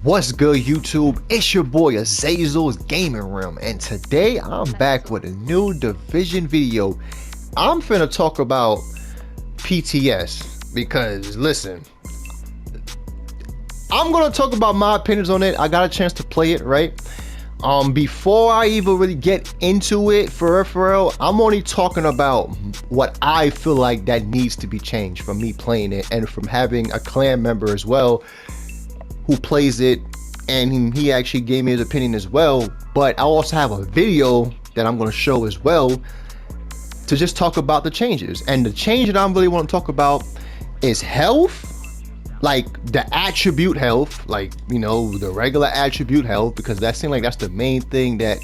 What's good, YouTube? It's your boy Azazel's Gaming Room, and today I'm back with a new Division video. I'm finna talk about PTS because listen, I'm gonna talk about my opinions on it. I got a chance to play it, right? Before I even really get into it for real, I'm only talking about what I feel like that needs to be changed from me playing it and from having a clan member as well who plays it, and he actually gave me his opinion as well. But I also have a video that I'm going to show as well to just talk about the changes. And the change that I really want to talk about is health, like the attribute health, like, you know, the regular attribute health, because that seemed like that's the main thing that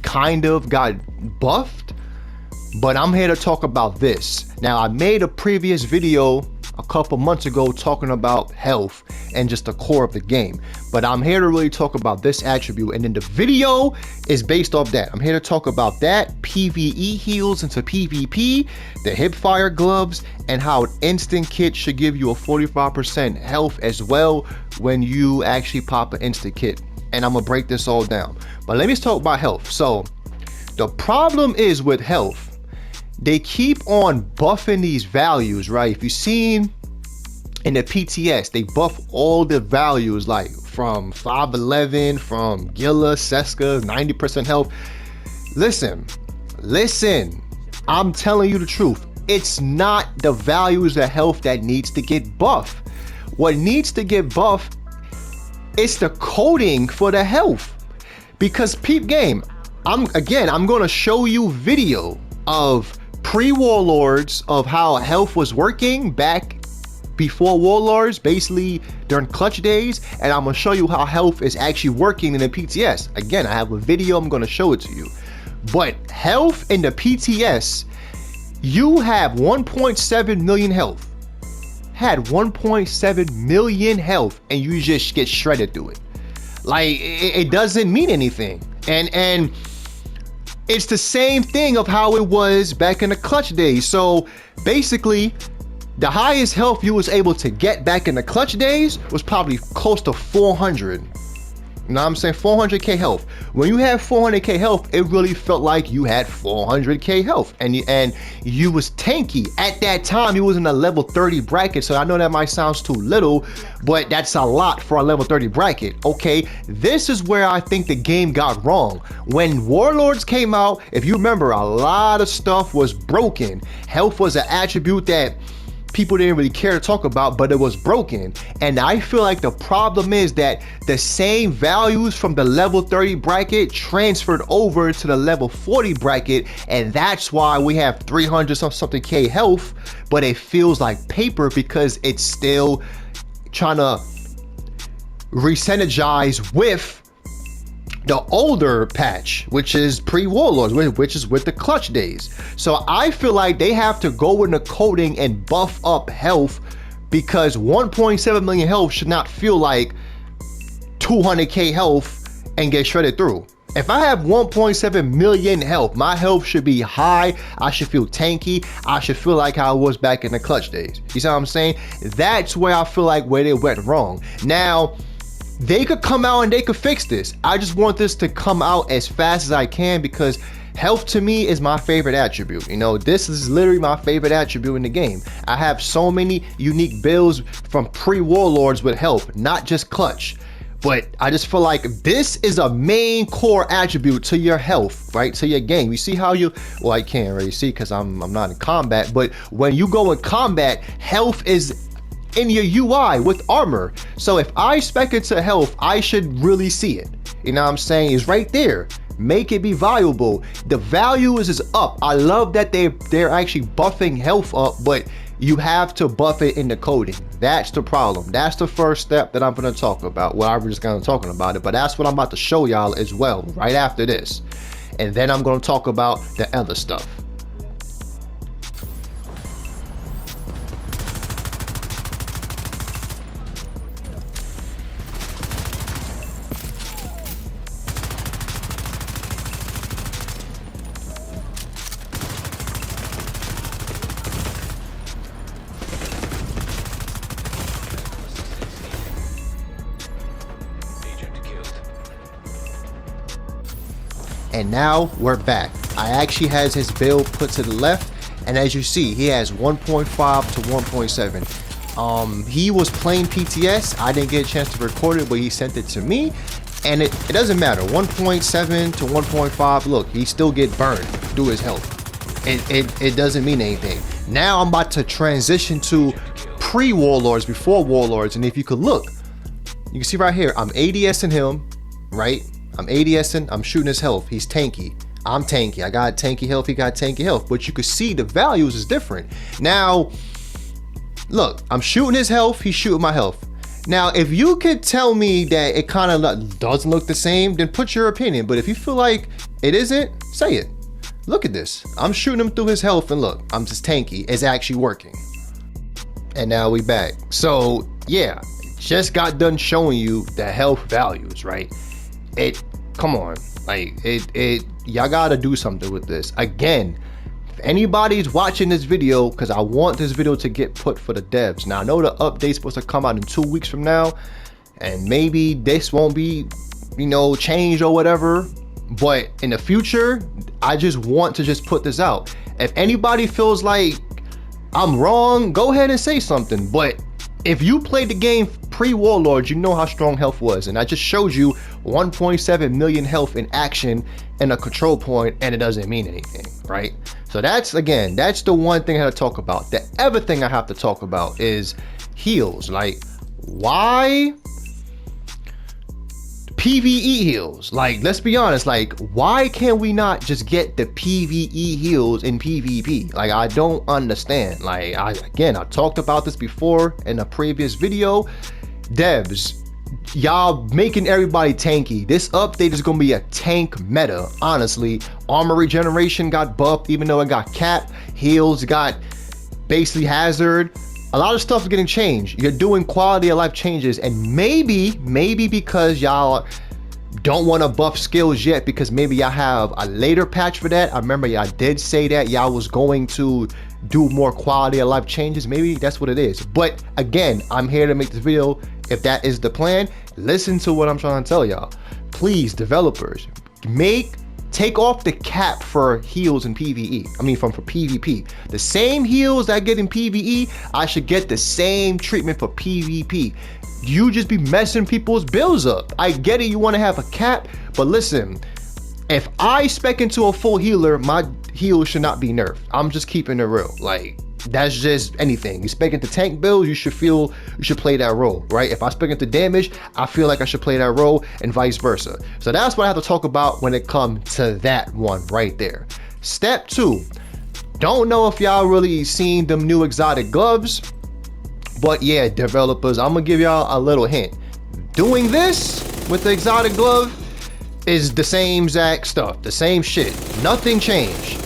kind of got buffed. But I'm here to talk about this. Now, I made a previous video a couple months ago talking about health and just the core of the game, but I'm here to really talk about this attribute, and then the video is based off that. I'm here to talk about that, PvE heals into PvP, the hipfire gloves, and how an instant kit should give you a 45% health as well when you actually pop an instant kit. And I'm gonna break this all down, but let me talk about health. So the problem is with health, they keep on buffing these values, right? If you've seen in the PTS, they buff all the values, like from 511, from Gila, Seska, 90% health. Listen, I'm telling you the truth. It's not the values of health that needs to get buffed. What needs to get buffed is the coding for the health. Because peep game, I'm gonna show you video of pre-warlords of how health was working back before warlords, basically during clutch days, and I'm gonna show you how health is actually working in the PTS. Again, I have a video, I'm gonna show it to you. But health in the PTS, you have 1.7 million health, had 1.7 million health, and you just get shredded through it. Like, it doesn't mean anything. And it's the same thing of how it was back in the clutch days. So basically, the highest health you was able to get back in the clutch days was probably close to 400. You know what I'm saying? 400k health. When you have 400k health, it really felt like you had 400k health, and you was tanky. At that time, you was in a level 30 bracket, so I know that might sound too little, but that's a lot for a level 30 bracket. Okay, this is where I think the game got wrong. When warlords came out, if you remember, a lot of stuff was broken. Health was an attribute that people didn't really care to talk about, but it was broken. And I feel like the problem is that the same values from the level 30 bracket transferred over to the level 40 bracket, and that's why we have 300 something K health, but it feels like paper because it's still trying to re-synergize with the older patch, which is pre-warlords, which is with the clutch days. So I feel like they have to go in the coding and buff up health, because 1.7 million health should not feel like 200k health and get shredded through. If I have 1.7 million health, my health should be high. I should feel tanky. I should feel like how I was back in the clutch days. You see what I'm saying? That's where I feel like where they went wrong. Now, they could come out and they could fix this. I just want this to come out as fast as I can, because health to me is my favorite attribute. You know, this is literally my favorite attribute in the game. I have so many unique builds from pre-warlords with health, not just clutch. But I just feel like this is a main core attribute to your health, right? To your game. You see how you, well, I can't really see because I'm not in combat, but when you go in combat, health is in your UI with armor. So if I spec it to health, I should really see it. You know what I'm saying? It's right there. Make it be valuable. The value is up. I love that they're actually buffing health up, but you have to buff it in the coding. That's the problem. That's the first step that I'm going to talk about. Well, I'm just going to talking about it, but that's what I'm about to show y'all as well right after this. And then I'm going to talk about the other stuff. And now we're back. I actually has his build put to the left, and as you see, he has 1.5 to 1.7. He was playing PTS. I didn't get a chance to record it, but he sent it to me, and it doesn't matter. 1.7 to 1.5. Look, he still get burned through his health. It doesn't mean anything. Now I'm about to transition to pre-warlords, before warlords, and if you could look, you can see right here, I'm ADSing him, right? I'm ADSing, I'm shooting his health. He's tanky. I'm tanky. I got tanky health, he got tanky health. But you can see the values is different. Now, look, I'm shooting his health, he's shooting my health. Now, if you could tell me that it kind of doesn't look the same, then put your opinion. But if you feel like it isn't, say it. Look at this. I'm shooting him through his health, and look, I'm just tanky. It's actually working. And now we back. So, yeah, just got done showing you the health values, right? Come on, like y'all gotta do something with this. Again, if anybody's watching this video, because I want this video to get put for the devs. Now I know the update's supposed to come out in 2 weeks from now, and maybe this won't be, you know, changed or whatever, but in the future, I just want to just put this out. If anybody feels like I'm wrong, go ahead and say something. But if you played the game pre-warlords, you know how strong health was, and I just showed you 1.7 million health in action in a control point, and it doesn't mean anything, right? So that's, again, that's the one thing I have to talk about. The other thing I have to talk about is heals. Like, why PvE heals? Like, let's be honest, like, why can't we not just get the PvE heals in PvP? Like, I don't understand. Like, I talked about this before in a previous video. Devs, y'all making everybody tanky. This update is gonna be a tank meta, honestly. Armor regeneration got buffed, even though it got capped. Heals got basically hazard. A lot of stuff is getting changed. You're doing quality of life changes, and maybe because y'all don't want to buff skills yet, because maybe y'all have a later patch for that. I remember y'all did say that y'all was going to do more quality of life changes. Maybe that's what it is. But again, I'm here to make this video. If that is the plan, listen to what I'm trying to tell y'all. Please, developers, take off the cap for heals in PvE. I mean, for PvP. The same heals that I get in PvE, I should get the same treatment for PvP. You just be messing people's builds up. I get it, you want to have a cap, but listen, if I spec into a full healer, my heal should not be nerfed. I'm just keeping it real. Like, that's just anything. You spec into tank builds, you should play that role, right? If I spec into damage, I feel like I should play that role, and vice versa. So that's what I have to talk about when it comes to that one right there. Step 2, don't know if y'all really seen them new exotic gloves, but yeah, developers, I'm gonna give y'all a little hint. Doing this with the exotic glove is the same exact stuff, the same shit. Nothing changed.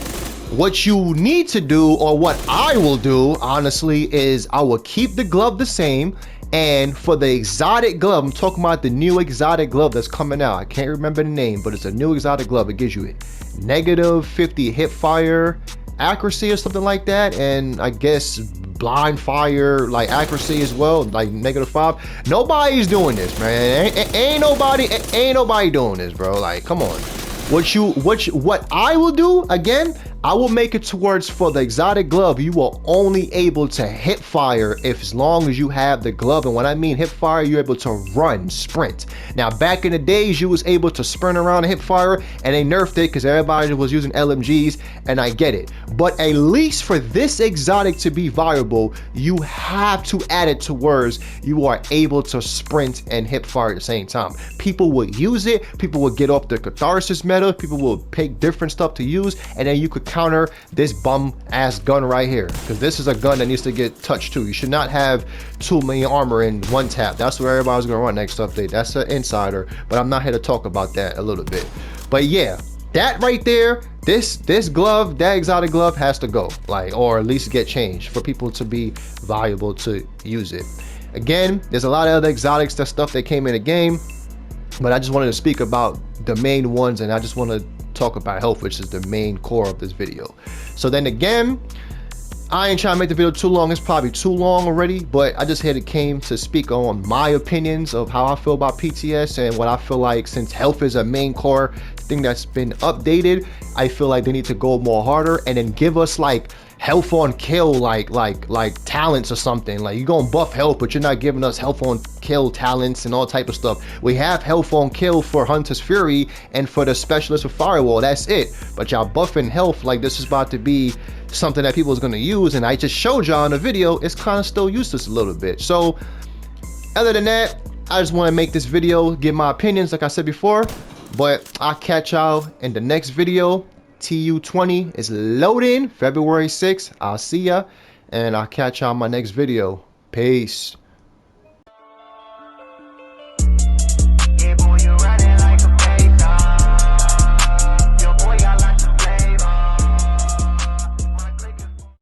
What you need to do, or what I will do, honestly, is I will keep the glove the same. And for the exotic glove, I'm talking about the new exotic glove that's coming out. I can't remember the name, but it's a new exotic glove. It gives you negative 50 hip fire accuracy or something like that. And I guess blind fire, like, accuracy as well, like -5. Nobody's doing this, man. Ain't nobody doing this, bro. Like, come on. What I will do, again, I will make it towards, for the exotic glove, you are only able to hip fire as long as you have the glove. And when I mean hip fire, you're able to run, sprint. Now, back in the days, you was able to sprint around and hip fire, and they nerfed it because everybody was using LMGs, and I get it. But at least for this exotic to be viable, you have to add it towards you are able to sprint and hip fire at the same time. People would use it, people would get off the catharsis meta, people will pick different stuff to use, and then you could counter this bum ass gun right here, because this is a gun that needs to get touched too. You should not have 2 million armor in one tap. That's what everybody's gonna run next update. That's an insider, but I'm not here to talk about that a little bit. But yeah, that right there, this glove, that exotic glove has to go, like, or at least get changed for people to be valuable to use it. Again, there's a lot of other exotics, that stuff that came in the game, but I just wanted to speak about the main ones, and I just want to talk about health, which is the main core of this video. So then again, I ain't trying to make the video too long. It's probably too long already, but I just came to speak on my opinions of how I feel about PTS and what I feel like, since health is a main core everything that's been updated, I feel like they need to go more harder and then give us like health on kill, like talents or something. Like, you gonna buff health, but you're not giving us health on kill talents and all type of stuff. We have health on kill for Hunter's Fury and for the specialist for Firewall, that's it. But y'all buffing health like this is about to be something that people is gonna use, and I just showed y'all in the video, it's kind of still useless a little bit. So other than that, I just want to make this video, give my opinions like I said before, but I'll catch y'all in the next video. TU20 is loading February 6th. I'll see ya, and I'll catch y'all in my next video. Peace.